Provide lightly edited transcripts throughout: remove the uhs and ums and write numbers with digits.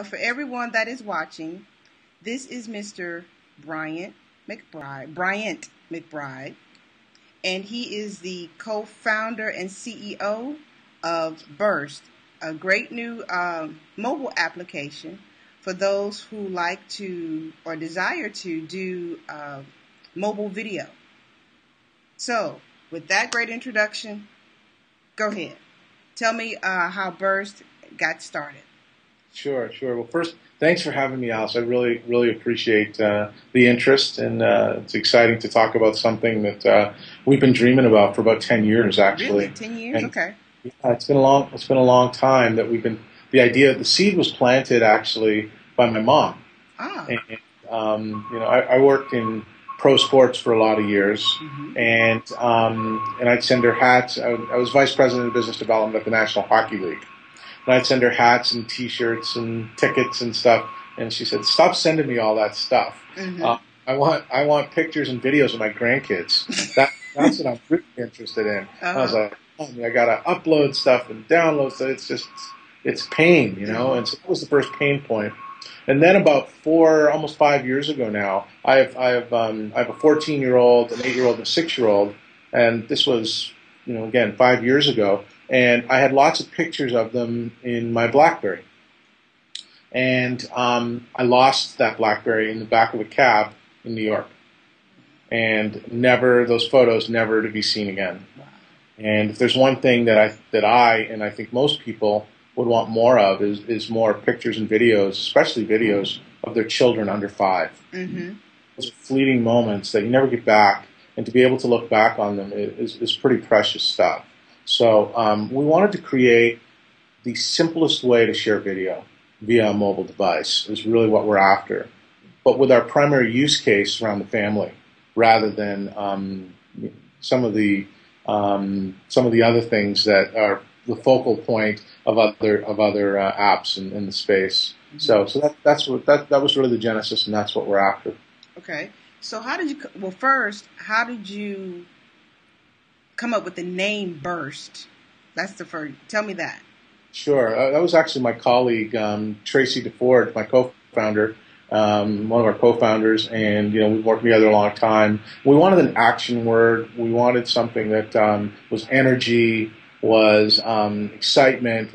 For everyone that is watching, this is Mr. Bryant McBride, and he is the co-founder and CEO of Burst, a great new mobile application for those who like to or desire to do mobile video. So, with that great introduction, go ahead. Tell me how Burst got started. Sure. Well, first, thanks for having me, Alice. I really appreciate the interest, and it's exciting to talk about something that we've been dreaming about for about 10 years, actually. Really? 10 years? And, okay. Yeah, it's been a long time that we've been. The seed was planted actually by my mom. Ah. And, I worked in pro sports for a lot of years, and I'd send her hats. I was vice president of business development at the National Hockey League. And I'd send her hats and T-shirts and tickets and stuff. And she said, "Stop sending me all that stuff. I want pictures and videos of my grandkids. That's what I'm really interested in." I was like, I gotta upload stuff and download stuff. It's pain, And so that was the first pain point. And then about almost 5 years ago now, I have a 14-year-old, an 8-year-old, and a 6-year-old, and this was again 5 years ago. And I had lots of pictures of them in my BlackBerry. And I lost that BlackBerry in the back of a cab in New York. And those photos never to be seen again. And if there's one thing that I think most people would want more of is more pictures and videos, especially videos of their children under 5. Those fleeting moments that you never get back, and to be able to look back on them is pretty precious stuff. So we wanted to create the simplest way to share video via a mobile device is really what we're after, but with our primary use case around the family, rather than some of the other things that are the focal point of other apps in the space. So that was really the genesis, and that's what we're after. Okay. So how did you come up with the name Burst? That's the first. Tell me that. Sure. That was actually my colleague, Tracy DeFord, my co-founder, one of our co-founders, and we've worked together a long time. We wanted an action word. We wanted something that was energy, was excitement,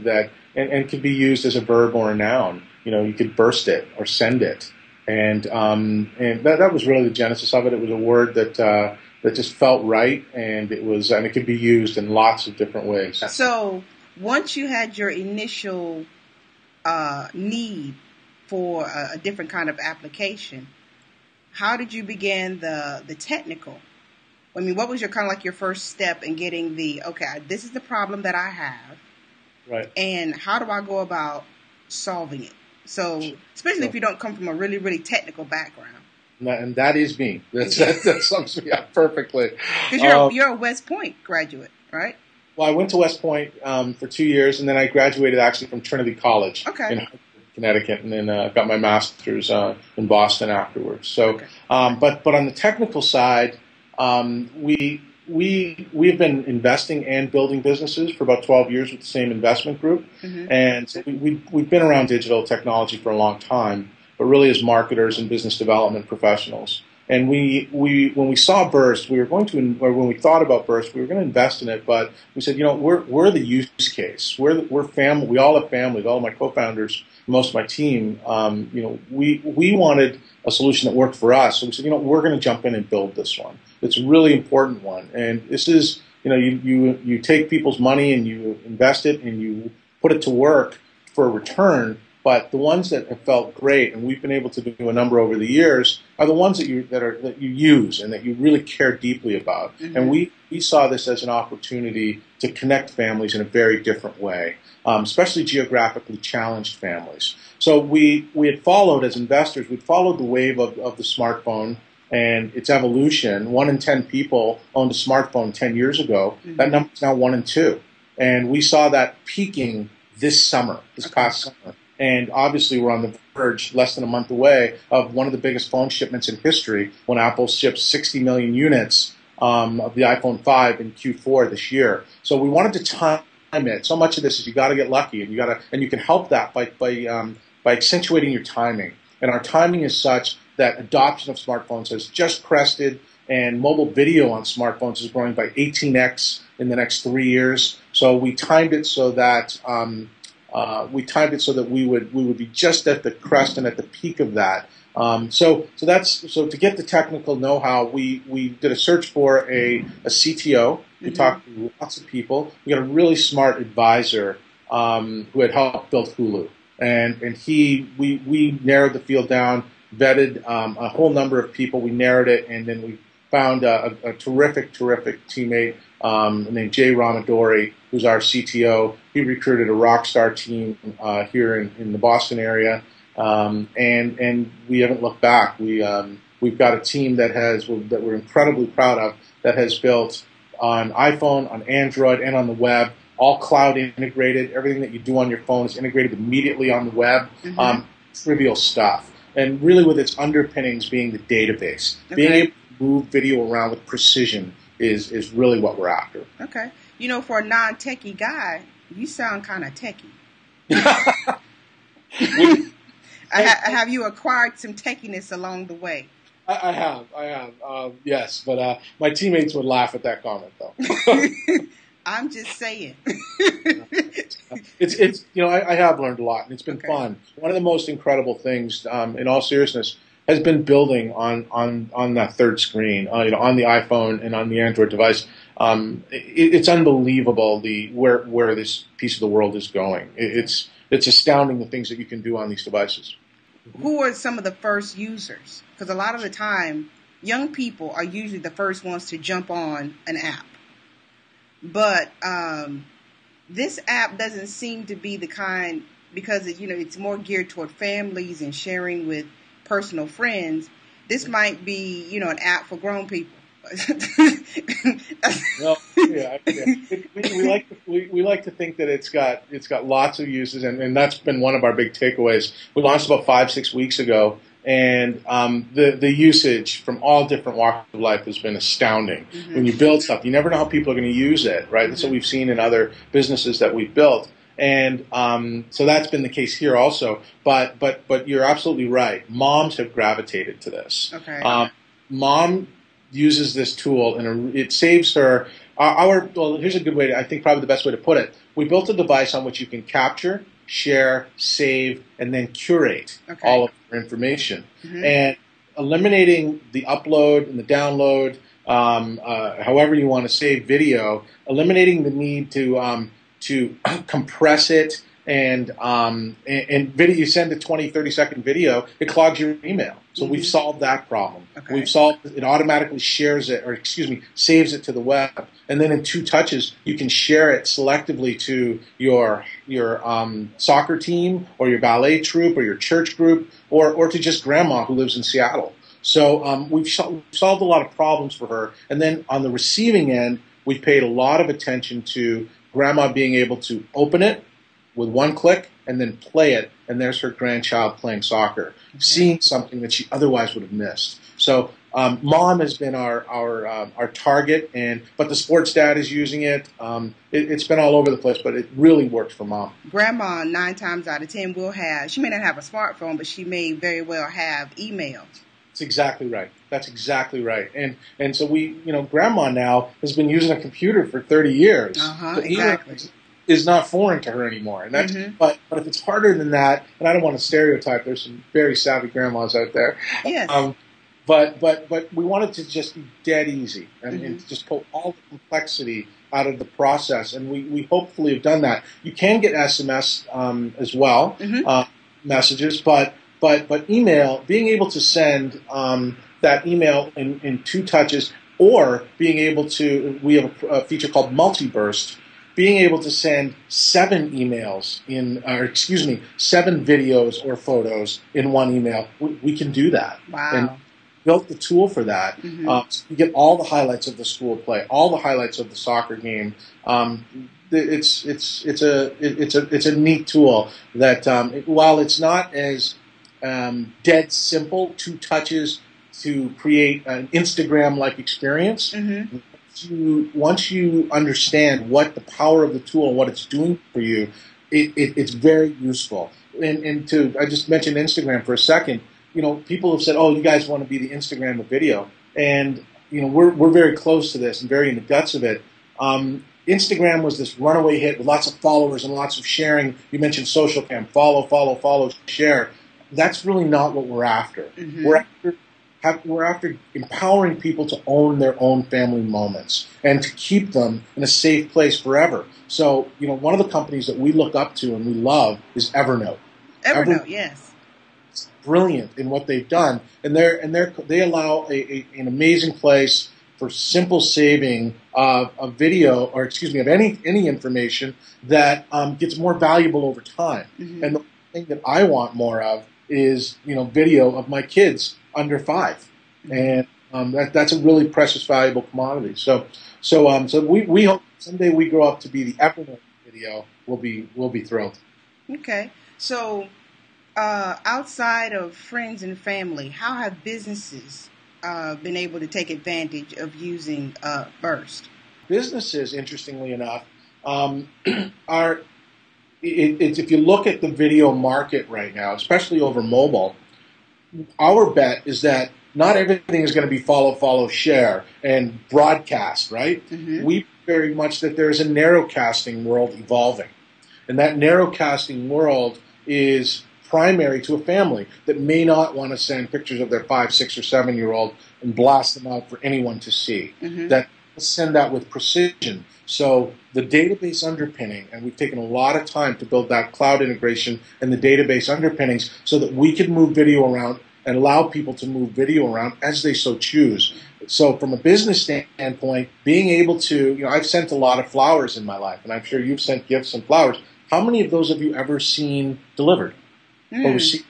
and could be used as a verb or a noun. You could burst it or send it, and that was really the genesis of it. It was a word that just felt right, and it could be used in lots of different ways. So once you had your initial need for a different kind of application, how did you begin the technical? I mean, what was your your first step in getting this is the problem that I have, right? And how do I go about solving it? So, especially if you don't come from a really, really technical background. And that is me. That sums me up perfectly. Because you're a West Point graduate, right? Well, I went to West Point for 2 years, and then I graduated actually from Trinity College in Connecticut, and then got my master's in Boston afterwards. So, but on the technical side, we've been investing and building businesses for about 12 years with the same investment group, and so we've been around digital technology for a long time, but really as marketers and business development professionals. And when we saw Burst, when we thought about Burst, we were going to invest in it, but we said, we're the use case. We're family. We all have families. All of my co-founders, most of my team, we wanted a solution that worked for us. So we said, we're going to jump in and build this one. It's a really important one. And this is, you take people's money and you invest it and you put it to work for a return. But the ones that have felt great, and we've been able to do a number over the years, are the ones that you use and that you really care deeply about. And we saw this as an opportunity to connect families in a very different way, especially geographically challenged families. So we had followed, as investors, we'd followed the wave of the smartphone and its evolution. 1 in 10 people owned a smartphone 10 years ago. That number is now 1 in 2. And we saw that peaking this past summer. And obviously we're on the verge, less than a month away, of one of the biggest phone shipments in history when Apple ships 60 million units of the iPhone 5 in Q4 this year. So we wanted to time it. So much of this is you got to get lucky, and you can help that by by accentuating your timing. And our timing is such that adoption of smartphones has just crested, and mobile video on smartphones is growing by 18x in the next 3 years. So we timed it so that we would be just at the crest and at the peak of that. So to get the technical know-how, we did a search for a CTO. We talked to lots of people. We got a really smart advisor who had helped build Hulu, and we narrowed the field down, vetted a whole number of people. We narrowed it, and then we found a terrific teammate named Jay Ramadori, who's our CTO. He recruited a rock star team here in the Boston area, and we haven't looked back. We've got a team that we're incredibly proud of, that has built on iPhone, on Android, and on the web, all cloud integrated. Everything that you do on your phone is integrated immediately on the web. Trivial stuff, and really with its underpinnings being the database. Okay. Being able to move video around with precision is really what we're after. Okay. You know, for a non-techie guy, you sound kind of techie. Have you acquired some techiness along the way? I have. Yes, but my teammates would laugh at that comment, though. I'm just saying. It's I have learned a lot, and it's been fun. One of the most incredible things, in all seriousness, has been building on that third screen, on the iPhone and on the Android device. It's unbelievable where this piece of the world is going. It's astounding the things that you can do on these devices. Who are some of the first users? Because a lot of the time, young people are usually the first ones to jump on an app. But this app doesn't seem to be the kind, because it's more geared toward families and sharing with personal friends. This might be an app for grown people. Well, yeah. We like to think that it's got lots of uses, and that's been one of our big takeaways. We launched about 5-6 weeks ago, and the usage from all different walks of life has been astounding. When you build stuff, you never know how people are going to use it, right? That's what we've seen in other businesses that we've built, and so that's been the case here also. But you're absolutely right. Moms have gravitated to this. Okay. Mom uses this tool, and it saves her. Well, here's a good way I think probably the best way to put it. We built a device on which you can capture, share, save, and then curate all of your information. And eliminating the upload and the download, however you want to save video, eliminating the need to compress it, and video, you send a 20, 30-second video, it clogs your email. So we've solved that problem. We've solved it. Automatically shares it, saves it to the web, and then in 2 touches you can share it selectively to your soccer team, or your ballet troupe, or your church group, or to just grandma who lives in Seattle. So we've solved a lot of problems for her. And then on the receiving end, we've paid a lot of attention to grandma being able to open it with one click and then play it, and there's her grandchild playing soccer, seeing something that she otherwise would have missed. So mom has been our target, but the sports dad is using it. It's been all over the place, but it really works for mom. Grandma, 9 times out of 10, she may not have a smartphone, but she may very well have email. That's exactly right. And so grandma now has been using a computer for 30 years. Exactly. Is not foreign to her anymore, and that's. But if it's harder than that, and I don't want to stereotype, there's some very savvy grandmas out there. Yes. But we wanted to just be dead easy and just pull all the complexity out of the process, and we hopefully have done that. You can get SMS as well, messages, but email, being able to send that email in 2 touches, or being able to, we have a feature called multi-burst. Being able to send 7 emails 7 videos or photos in one email, we can do that. Wow. And built the tool for that. So you get all the highlights of the school play, all the highlights of the soccer game. It's a neat tool that while it's not as dead simple, 2 touches to create an Instagram-like experience. Once you understand what the power of the tool and what it's doing for you, it's very useful. I just mentioned Instagram for a second. People have said, "Oh, you guys want to be the Instagram of video," and we're very close to this and very in the guts of it. Instagram was this runaway hit with lots of followers and lots of sharing. You mentioned social cam, follow, share. That's really not what we're after. Mm-hmm. We're after empowering people to own their own family moments and to keep them in a safe place forever. So, one of the companies that we look up to and we love is Evernote. Evernote, yes. It's brilliant in what they've done, and they allow an amazing place for simple saving of video, or of any information that gets more valuable over time. Mm-hmm. And the thing that I want more of is video of my kids under 5, and that's a really precious, valuable commodity. So we hope someday we grow up to be the Evernote video. We'll be thrilled. Okay, so outside of friends and family, how have businesses been able to take advantage of using Burst? Businesses, interestingly enough, if you look at the video market right now, especially over mobile, our bet is that not everything is going to be follow, share, and broadcast, right? Mm-hmm. We very much that there's a narrowcasting world evolving. And that narrowcasting world is primary to a family that may not want to send pictures of their 5, 6, or 7-year-old and blast them out for anyone to see. Mm-hmm. That send that with precision. So the database underpinning, and we've taken a lot of time to build that cloud integration and the database underpinnings so that we can move video around and allow people to move video around as they so choose. So from a business standpoint, being able to, I've sent a lot of flowers in my life, and I'm sure you've sent gifts and flowers. How many of those have you ever seen delivered or received?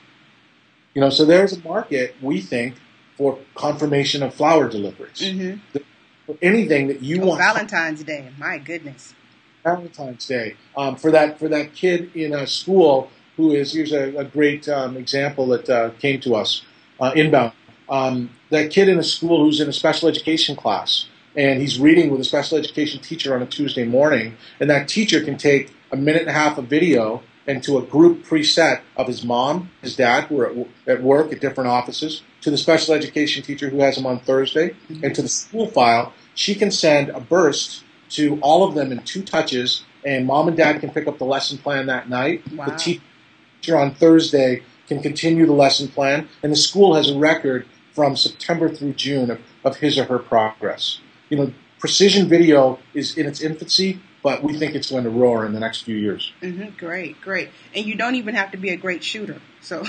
So there's a market, we think, for confirmation of flower deliveries. Mm-hmm. For anything that you want. Valentine's Day, my goodness. Valentine's Day. For that kid in a school who is, here's a great example that came to us inbound. That kid in a school who's in a special education class, and he's reading with a special education teacher on a Tuesday morning, and that teacher can take a minute and a half of video and to a group preset of his mom, his dad, who are at work at different offices, to the special education teacher who has him on Thursday, mm-hmm. and to the school file. She can send a burst to all of them in 2 touches, and mom and dad can pick up the lesson plan that night. Wow. The teacher on Thursday can continue the lesson plan, and the school has a record from September through June of his or her progress. Precision video is in its infancy, but we think it's going to roar in the next few years. Mm-hmm. Great. And you don't even have to be a great shooter. So,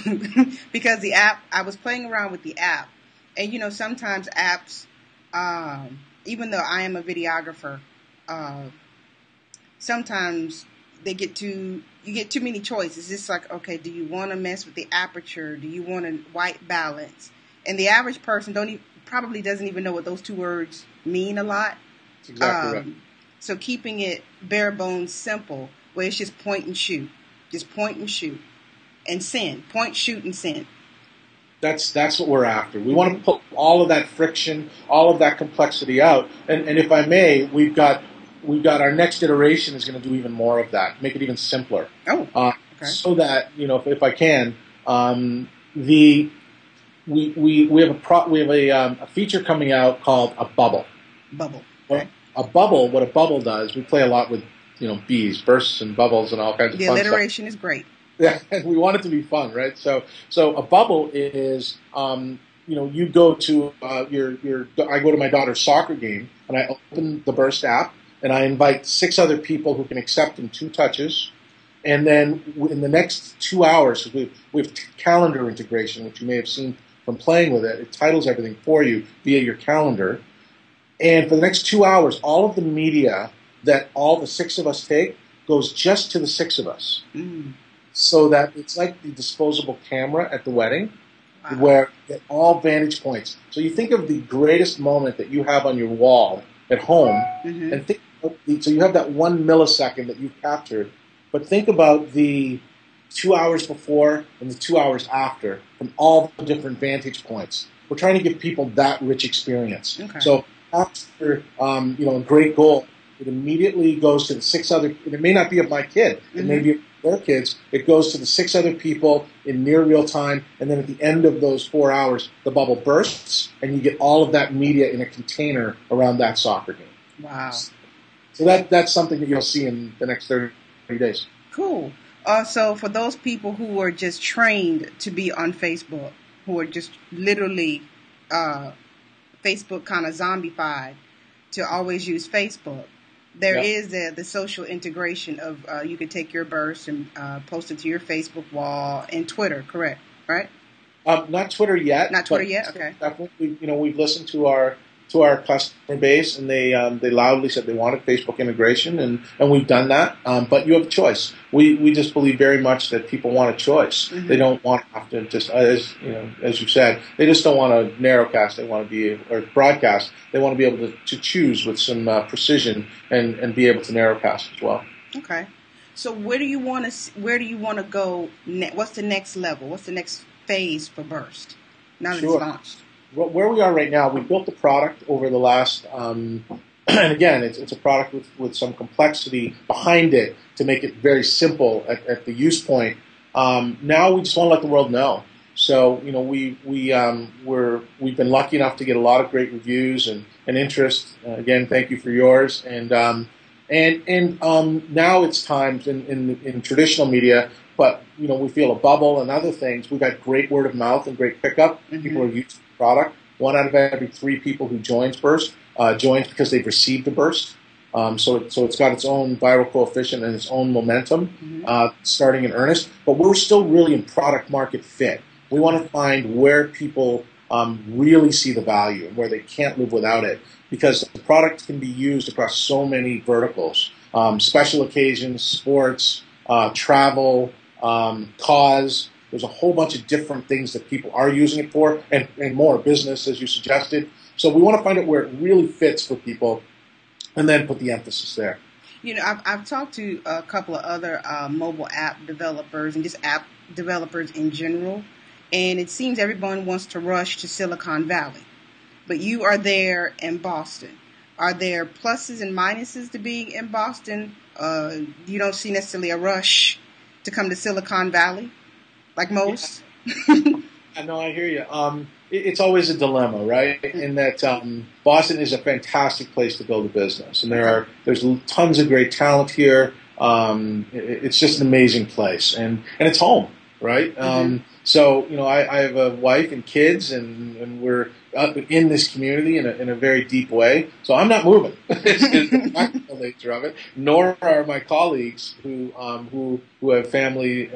because the app, I was playing around with the app, and sometimes apps, even though I am a videographer, sometimes you get too many choices. It's like, okay, do you want to mess with the aperture? Do you want a white balance? And the average person probably doesn't even know what those 2 words mean a lot. That's exactly right. So keeping it bare bones simple, where it's just point and shoot. Just point and shoot. And send. Point, shoot, and send. That's what we're after. We want to put all of that friction, all of that complexity out. And if I may, we've got our next iteration is going to do even more of that, make it even simpler. Oh, okay. So that, if I can, we have a feature coming out called a bubble. Bubble. Okay. What a bubble does, we play a lot with, bees, bursts and bubbles and all kinds of fun stuff. The alliteration is great. Yeah, and we want it to be fun, right? So a bubble is, you go to I go to my daughter's soccer game, and I open the Burst app, and I invite 6 other people who can accept in 2 touches. And then in the next 2 hours, we have calendar integration, which you may have seen from playing with it. It titles everything for you via your calendar. And for the next 2 hours, all of the media that all the 6 of us take goes just to the 6 of us. Mm. So that it's like the disposable camera at the wedding, wow. where at all vantage points. So you think of the greatest moment that you have on your wall at home, mm-hmm. and so you have that 1 millisecond that you've captured, but think about the 2 hours before and the 2 hours after from all the different vantage points. We're trying to give people that rich experience. Okay. So after a great goal, it immediately goes to the 6 other. It may not be of my kid. Mm-hmm. It may be their kids, it goes to the 6 other people in near real time, and then at the end of those 4 hours, the bubble bursts, and you get all of that media in a container around that soccer game. Wow. So that's something that you'll see in the next 30 days. Cool. So for those people who are just trained to be on Facebook, who are just literally Facebook kind of zombified to always use Facebook, there is the social integration of you could take your burst and post it to your Facebook wall and Twitter, correct? Right? Not Twitter yet. Not Twitter yet. Okay. Definitely, we've listened to our customer base, and they loudly said they wanted Facebook integration, and we've done that. But you have a choice. We just believe very much that people want a choice. Mm-hmm. They don't want to have to just, as you said, they just don't want to narrowcast. They want to be, or broadcast. They want to be able to choose with some precision and be able to narrowcast as well. Okay. So where do you want to go? What's the next level? What's the next phase for Burst now that it's launched? Where we are right now, we built the product over the last, and again, it's a product with some complexity behind it to make it very simple at the use point. Now we just want to let the world know. So we've been lucky enough to get a lot of great reviews and interest. Again, thank you for yours. And now it's time in traditional media. But we feel a bubble and other things. We've got great word of mouth and great pickup. Mm-hmm. People are using the product. 1 out of every 3 people who joins Burst joins because they've received a Burst. So it's got its own viral coefficient and its own momentum, starting in earnest. But we're still really in product market fit. We want to find where people really see the value and where they can't live without it, because the product can be used across so many verticals: special occasions, sports, travel. Cause. There's a whole bunch of different things that people are using it for, and more business, as you suggested. So we want to find out where it really fits for people, and then put the emphasis there. I've talked to a couple of other mobile app developers and just app developers in general, and it seems everyone wants to rush to Silicon Valley. But you are there in Boston. Are there pluses and minuses to being in Boston? You don't see necessarily a rush to come to Silicon Valley, like most? I know, I hear you. It's always a dilemma, right? In that Boston is a fantastic place to build a business, and there's tons of great talent here. It's just an amazing place, and it's home, right? Mm-hmm. So I have a wife and kids, and we're in this community in a very deep way. So I'm not moving. It's the practical nature of it. Nor are my colleagues who have family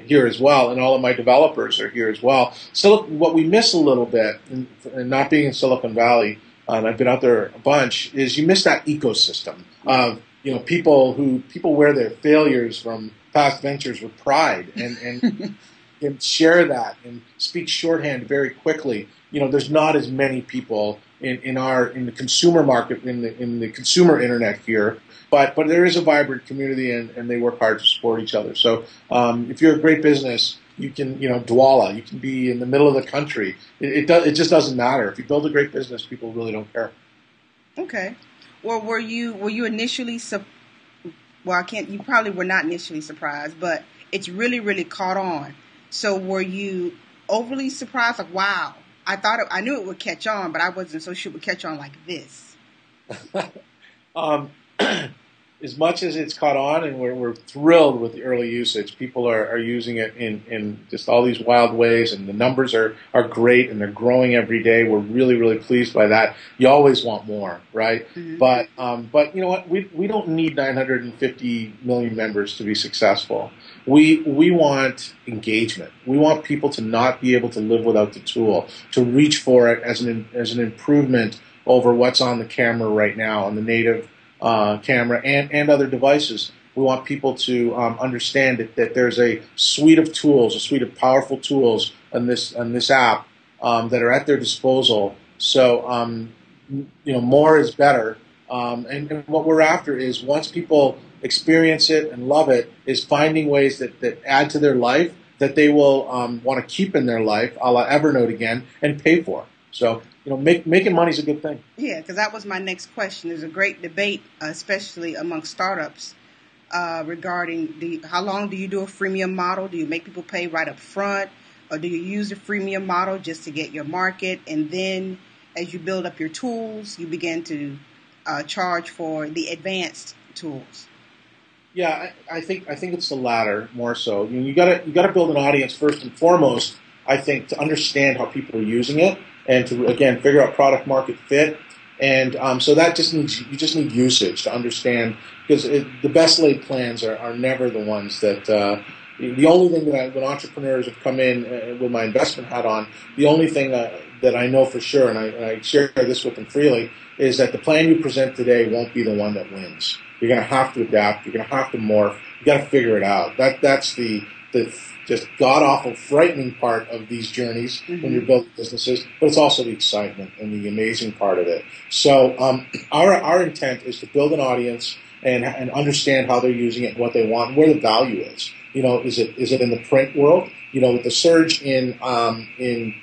here as well, and all of my developers are here as well. So what we miss a little bit, in not being in Silicon Valley, and I've been out there a bunch, is you miss that ecosystem of people wear their failures from past ventures with pride and can share that and speak shorthand very quickly. There's not as many people in the consumer market, in the consumer internet here, but there is a vibrant community, and they work hard to support each other. So if you're a great business, you can Douala, you can be in the middle of the country. It just doesn't matter. If you build a great business, people really don't care. Okay. Well, were you initially you probably were not initially surprised, but it's really, really caught on. So were you overly surprised? Like, wow, I knew it would catch on, but I wasn't so sure it would catch on like this. As much as it's caught on, and we're thrilled with the early usage, people are using it in just all these wild ways, and the numbers are great, and they're growing every day. We're really, really pleased by that. You always want more, right? Mm-hmm. But you know what? We don't need 950 million members to be successful. We want engagement. We want people to not be able to live without the tool, to reach for it as an improvement over what's on the camera right now, on the native camera and other devices. We want people to understand that there's a suite of tools, a suite of powerful tools on this app that are at their disposal. So more is better. And what we're after is, once people experience it and love it, is finding ways that add to their life that they will want to keep in their life, a la Evernote again, and pay for. So making money is a good thing. Yeah, because that was my next question. There's a great debate, especially among startups, regarding how long do you do a freemium model? Do you make people pay right up front, or do you use a freemium model just to get your market, and then as you build up your tools, you begin to charge for the advanced tools? Yeah, I think it's the latter more so. I mean, you gotta build an audience first and foremost. I think to understand how people are using it and to again figure out product market fit. And so that you just need usage to understand, because the best laid plans are never the ones that. The only thing when entrepreneurs have come in with my investment hat on, the only thing that I know for sure, and I share this with them freely, is that the plan you present today won't be the one that wins. You're going to have to adapt. You're going to have to morph. You got to figure it out. That's the just god awful, frightening part of these journeys when you're building businesses. But it's also the excitement and the amazing part of it. So our intent is to build an audience and understand how they're using it, what they want, and where the value is. You know, is it in the print world? You know, with the surge in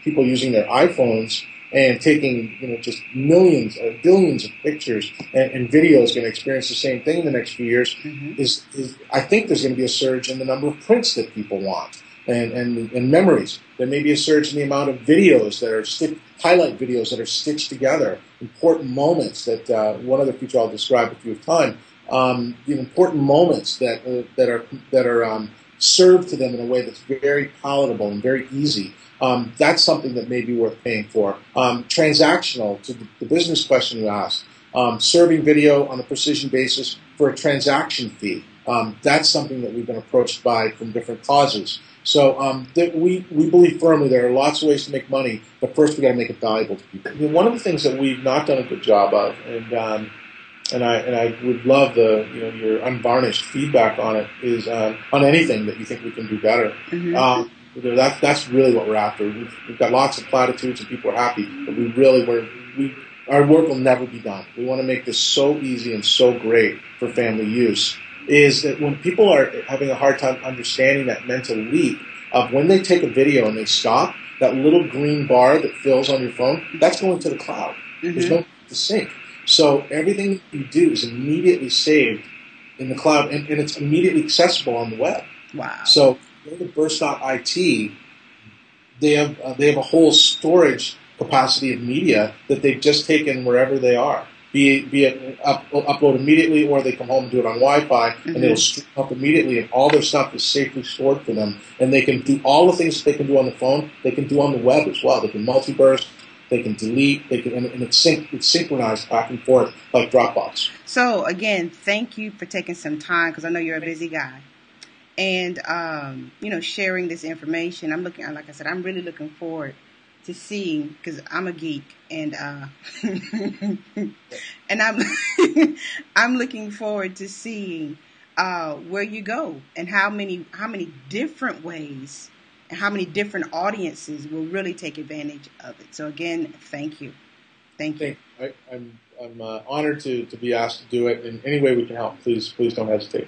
people using their iPhones and taking, you know, just millions or billions of pictures and videos, going to experience the same thing in the next few years. Is I think there's going to be a surge in the number of prints that people want and memories. There may be a surge in the amount of videos that are highlight videos that are stitched together, important moments that one other feature I'll describe if you have time. The important moments that are served to them in a way that's very palatable and very easy. That's something that may be worth paying for. Transactional, to the business question you asked, serving video on a precision basis for a transaction fee. That's something that we've been approached by from different causes. So we believe firmly there are lots of ways to make money, but first we've got to make it valuable to people. One of the things that we've not done a good job of, and I would love your unvarnished feedback on it, is on anything that you think we can do better. That's really what we're after. We've got lots of platitudes and people are happy, but our work will never be done. We want to make this so easy and so great for family use. Is that when people are having a hard time understanding that mental leap of when they take a video and they stop, that little green bar that fills on your phone, that's going to the cloud. There's no to sync. So everything you do is immediately saved in the cloud, and it's immediately accessible on the web. Wow. So go to Burst.it, they have a whole storage capacity of media that they've just taken wherever they are. Be it upload immediately, or they come home and do it on Wi-Fi, and it'll stream up immediately, and all their stuff is safely stored for them. And they can do all the things that they can do on the phone, they can do on the web as well. They can multi-burst, they can delete, and it's synchronized back and forth like Dropbox. So again, thank you for taking some time, because I know you're a busy guy, and sharing this information. Like I said, I'm really looking forward to seeing, because I'm a geek, and and I'm looking forward to seeing where you go and how many different ways and how many different audiences will really take advantage of it. So again, thank you. I'm honored to be asked to do it in any way we can help. Please don't hesitate.